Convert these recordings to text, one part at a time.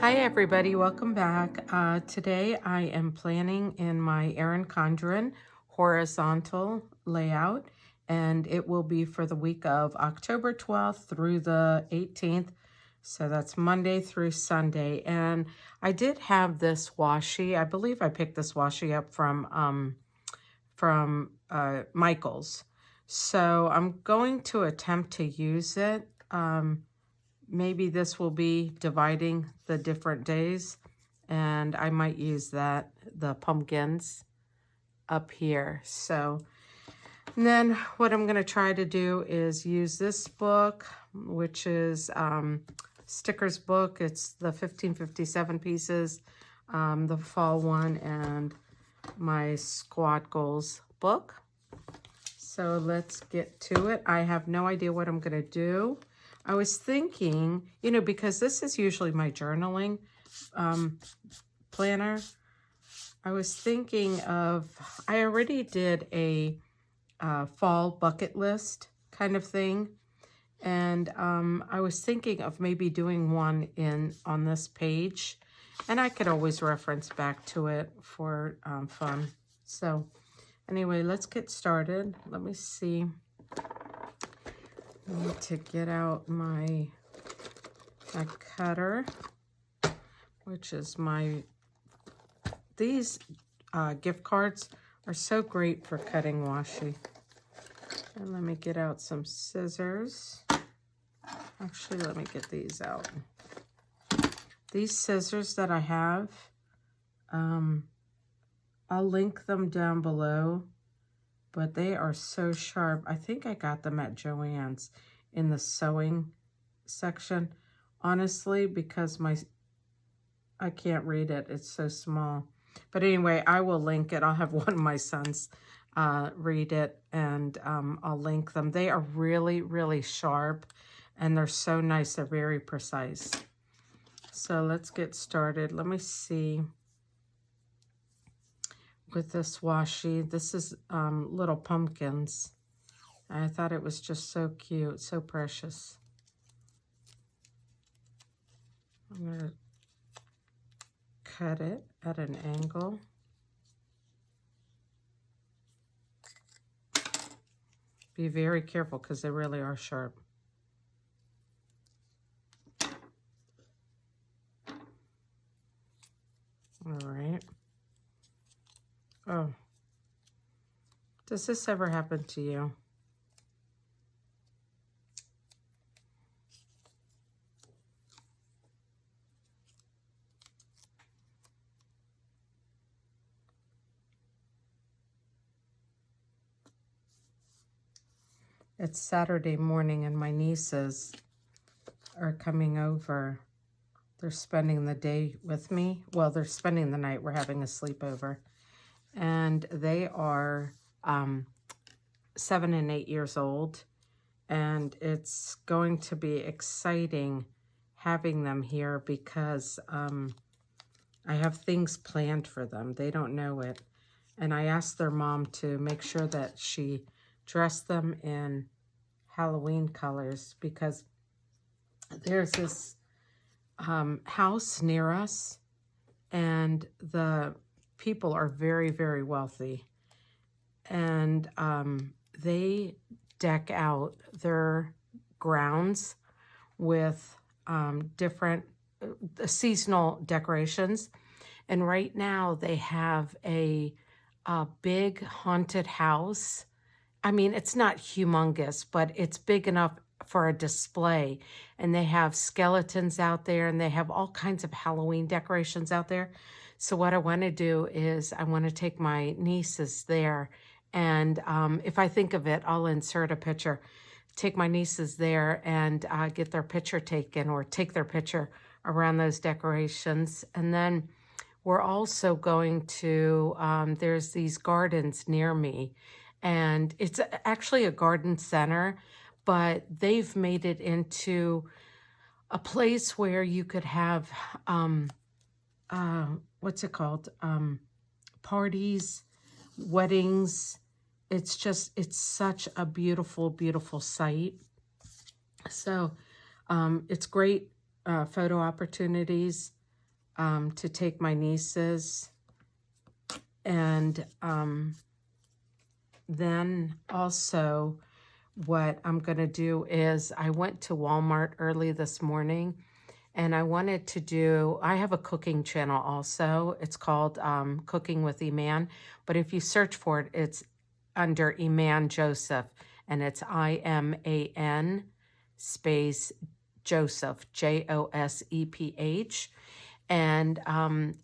Hi everybody, welcome back. Today I am planning in my Erin Condren horizontal layout, and it will be for the week of October 12th through the 18th. So that's Monday through Sunday. And I did have this washi. I believe I picked this washi up from Michael's. So I'm going to attempt to use it. Maybe this will be dividing the different days, and I might use the pumpkins up here. So, and then what I'm going to try to do is use this book, which is Stickers book. It's the 1557 pieces, the fall one, and my squad goals book. So let's get to it. I have no idea what I'm going to do. I was thinking, because this is usually my journaling planner, I was thinking of, I already did a fall bucket list kind of thing. And I was thinking of maybe doing one on this page. And I could always reference back to it for fun. So anyway, let's get started. Let me see. I need to get out my cutter, which is these gift cards are so great for cutting washi. And let me get out some scissors. Actually, let me get these out. These scissors that I have, I'll link them down below. But they are so sharp. I think I got them at Joann's in the sewing section. Honestly, because I can't read it. It's so small. But anyway, I will link it. I'll have one of my sons read it, and I'll link them. They are really, really sharp, and they're so nice. They're very precise. So let's get started. Let me see. With this washi, this is little pumpkins. I thought it was just so cute, so precious. I'm going to cut it at an angle. Be very careful because they really are sharp. All right. Oh, does this ever happen to you? It's Saturday morning and my nieces are coming over. They're spending the day with me. Well, they're spending the night. We're having a sleepover. And they are 7 and 8 years old, and it's going to be exciting having them here because I have things planned for them. They don't know it, and I asked their mom to make sure that she dressed them in Halloween colors because there's this house near us, and the people are very, very wealthy, and they deck out their grounds with different seasonal decorations. And right now they have a big haunted house. I mean, it's not humongous, but it's big enough for a display. And they have skeletons out there, and they have all kinds of Halloween decorations out there. So what I want to do is I want to take my nieces there, and if I think of it, I'll insert a picture. Take my nieces there and get their picture taken, or take their picture around those decorations. And then we're also going to, there's these gardens near me, and it's actually a garden center, but they've made it into a place where you could have what's it called? Parties, weddings. It's such a beautiful, beautiful site. So it's great photo opportunities. to take my nieces. And then also what I'm going to do is I went to Walmart early this morning, and I wanted to do, I have a cooking channel also. It's called Cooking with Eman. But if you search for it, it's under Eman Joseph. And it's IMAN space Joseph, JOSEPH. And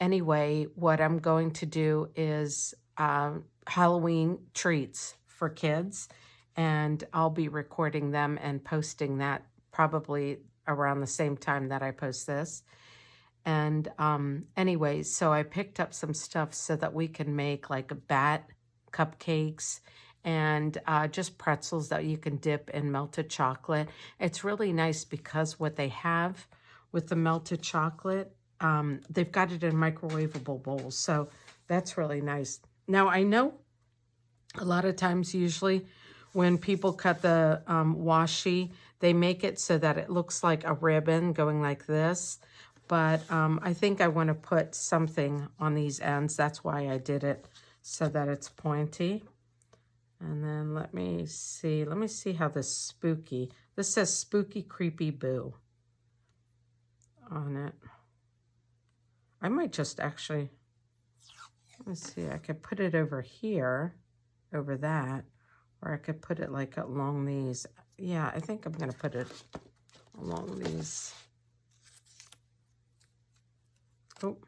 anyway, what I'm going to do is Halloween treats for kids. And I'll be recording them and posting that probably around the same time that I post this. And anyway, so I picked up some stuff so that we can make like bat cupcakes and just pretzels that you can dip in melted chocolate. It's really nice because what they have with the melted chocolate, they've got it in microwavable bowls. So that's really nice. Now, I know a lot of times usually when people cut the washi, they make it so that it looks like a ribbon going like this. But I think I want to put something on these ends. That's why I did it so that it's pointy. And then let me see how this says spooky creepy boo on it. I might just actually, let me see, I could put it over here, over that, or I could put it like along these. Yeah, I think I'm going to put it along these. Oh,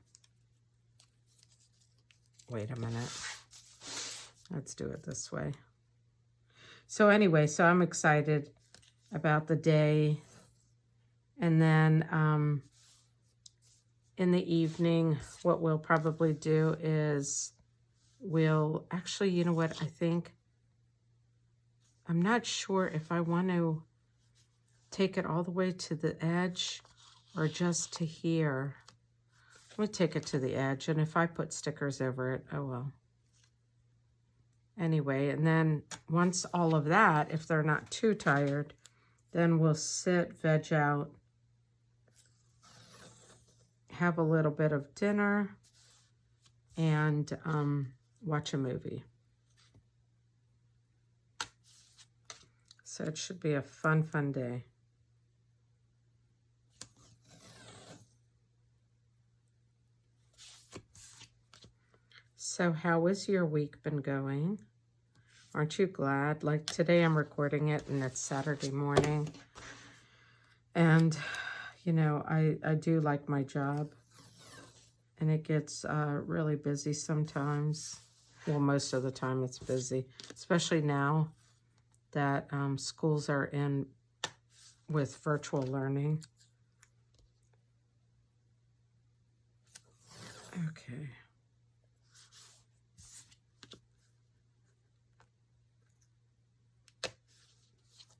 wait a minute. Let's do it this way. So anyway, so I'm excited about the day. And then in the evening, what we'll probably do is we'll actually, you know what, I think, I'm not sure if I want to take it all the way to the edge or just to here. I'm going to take it to the edge, and if I put stickers over it, oh well. Anyway, and then once all of that, if they're not too tired, then we'll sit, veg out, have a little bit of dinner, and watch a movie. So it should be a fun, fun day. So how has your week been going? Aren't you glad? Like today I'm recording it and it's Saturday morning. And, you know, I do like my job. And it gets really busy sometimes. Well, most of the time it's busy. Especially now that schools are in with virtual learning. Okay.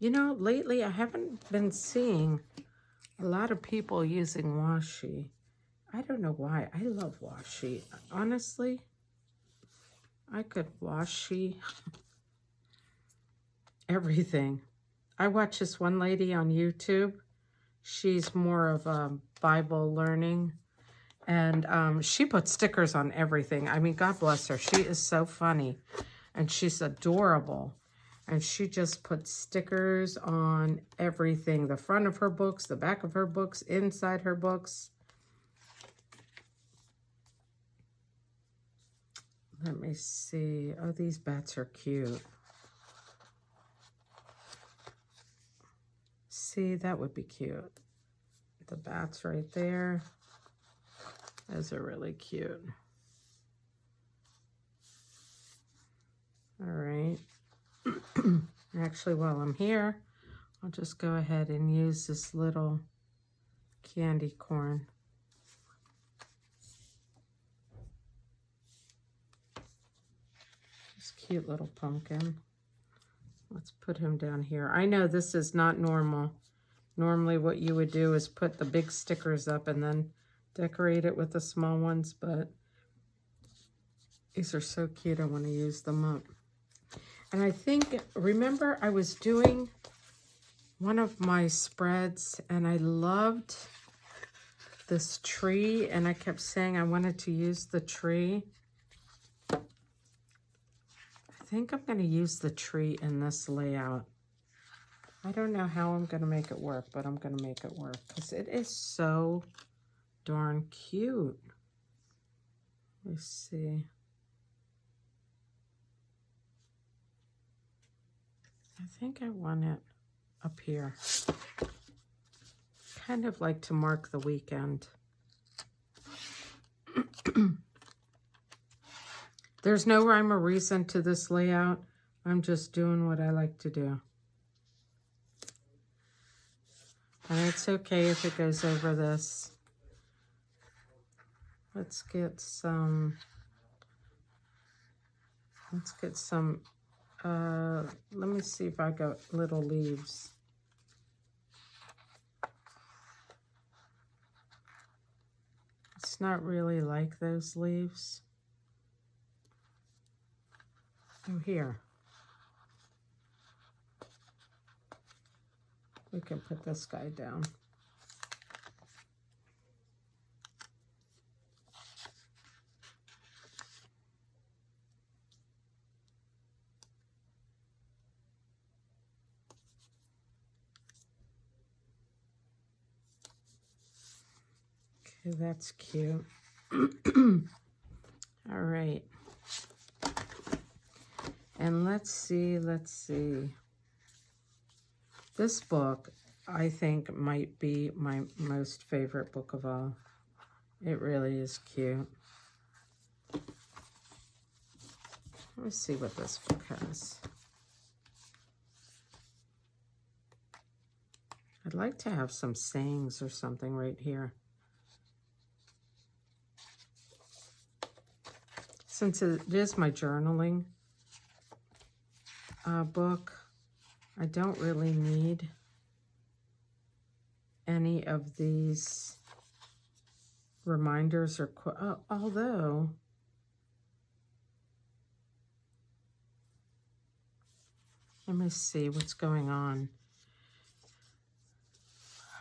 You know, lately I haven't been seeing a lot of people using washi. I don't know why. I love washi. Honestly, I could washi everything. I watch this one lady on YouTube. She's more of a Bible learning. And she puts stickers on everything. I mean, God bless her. She is so funny. And she's adorable. And she just puts stickers on everything. The front of her books, the back of her books, inside her books. Let me see. Oh, these bats are cute. See, that would be cute. The bats right there. Those are really cute. All right. Actually, while I'm here, I'll just go ahead and use this little candy corn. This cute little pumpkin. Let's put him down here. I know this is not normal. Normally what you would do is put the big stickers up and then decorate it with the small ones, but these are so cute. I want to use them up. And I think, remember I was doing one of my spreads and I loved this tree, and I kept saying I wanted to use the tree. I think I'm going to use the tree in this layout. I don't know how I'm going to make it work, but I'm going to make it work because it is so darn cute. Let's see. I think I want it up here. Kind of like to mark the weekend. There's no rhyme or reason to this layout. I'm just doing what I like to do. And it's okay if it goes over this. Let's get some, let me see if I got little leaves. It's not really like those leaves. Oh, here. We can put this guy down. Okay, that's cute. All right. And let's see. This book, I think, might be my most favorite book of all. It really is cute. Let's see what this book has. I'd like to have some sayings or something right here. Since it is my journaling book, I don't really need any of these reminders or although let me see what's going on.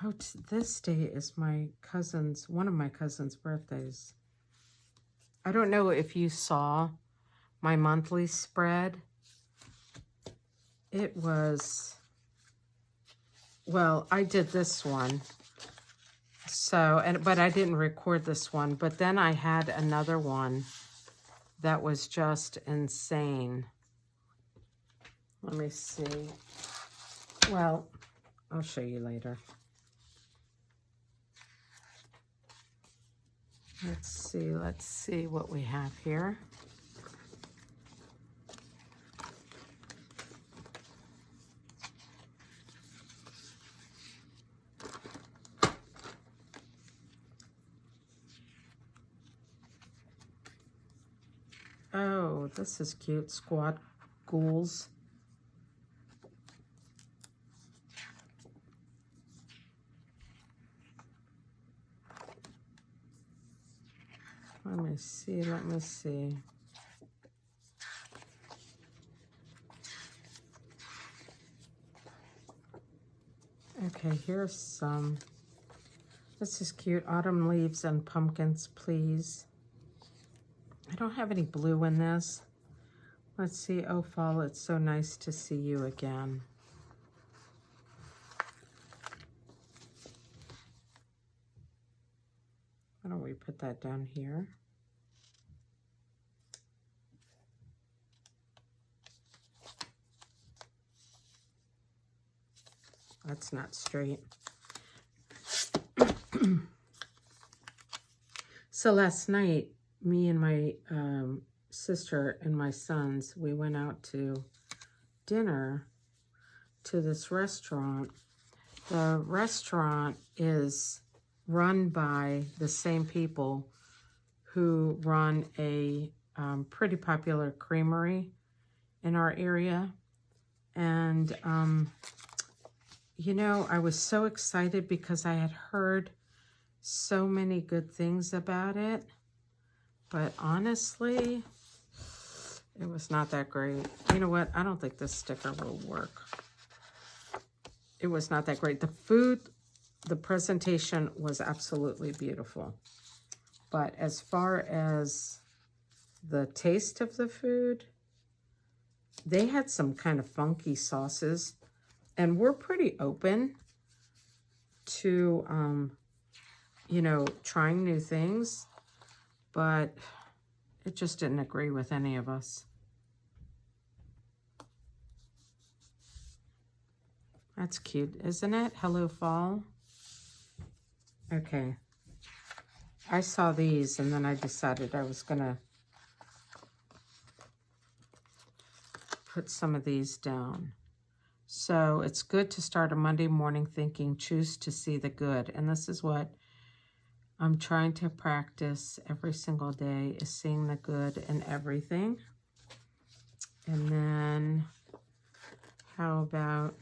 Oh, this day is my cousin's, one of my cousin's birthdays. I don't know if you saw my monthly spread. It was, well, I did this one. So, but I didn't record this one. But then I had another one that was just insane. Let me see. Well, I'll show you later. Let's see what we have here. Oh, this is cute. Squad ghouls. Let me see. Okay, here's some. This is cute. Autumn leaves and pumpkins, please. I don't have any blue in this. Let's see. Oh, fall, it's so nice to see you again. Why don't we put that down here? That's not straight. So last night, me and my sister and my sons, we went out to dinner to this restaurant. The restaurant is run by the same people who run a pretty popular creamery in our area. And, you know, I was so excited because I had heard so many good things about it. But honestly, it was not that great. You know what? I don't think this sticker will work. It was not that great. The food the presentation was absolutely beautiful. But as far as the taste of the food, they had some kind of funky sauces, and we're pretty open to, you know, trying new things, but it just didn't agree with any of us. That's cute, isn't it? Hello, fall. Okay. I saw these, and then I decided I was going to put some of these down. So it's good to start a Monday morning thinking, choose to see the good. And this is what I'm trying to practice every single day, is seeing the good in everything. And then how about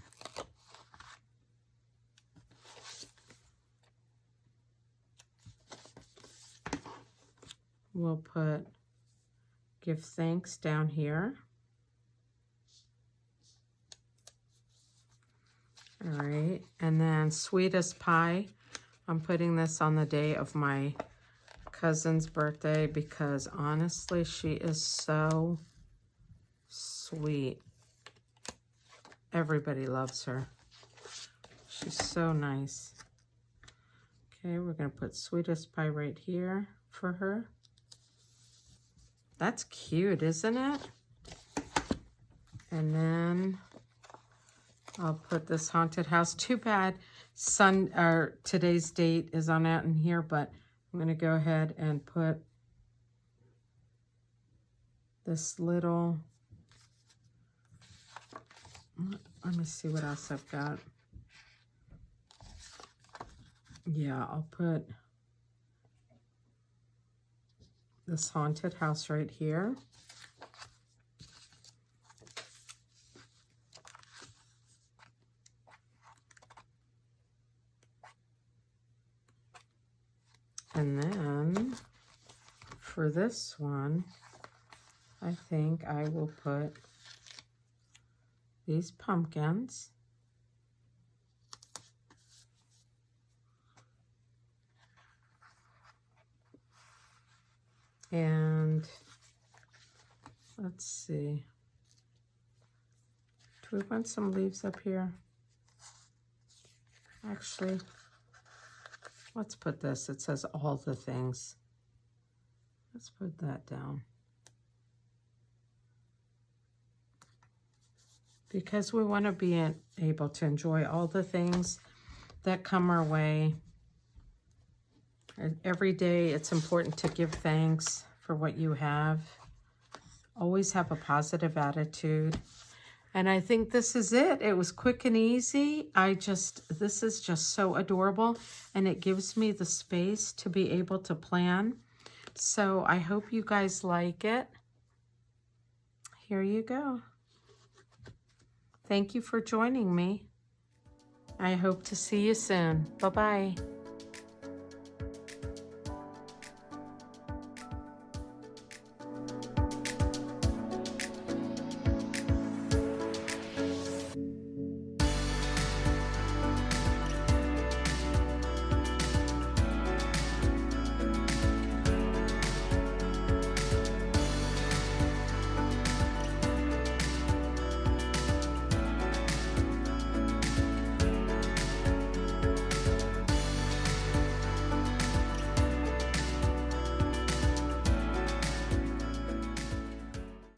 we'll put give thanks down here. All right, and then sweetest pie. I'm putting this on the day of my cousin's birthday because honestly, she is so sweet. Everybody loves her. She's so nice. Okay, we're gonna put sweetest pie right here for her. That's cute, isn't it? And then I'll put this haunted house. Too bad today's date is on out in here, but I'm going to go ahead and put this little, let me see what else I've got. Yeah, I'll put this haunted house right here. And then for this one, I think I will put these pumpkins. And let's see. Do we want some leaves up here? Actually, let's put this. It says all the things. Let's put that down. Because we want to be able to enjoy all the things that come our way. Every day, it's important to give thanks for what you have. Always have a positive attitude. And I think this is it. It was quick and easy. This is just so adorable. And it gives me the space to be able to plan. So I hope you guys like it. Here you go. Thank you for joining me. I hope to see you soon. Bye-bye.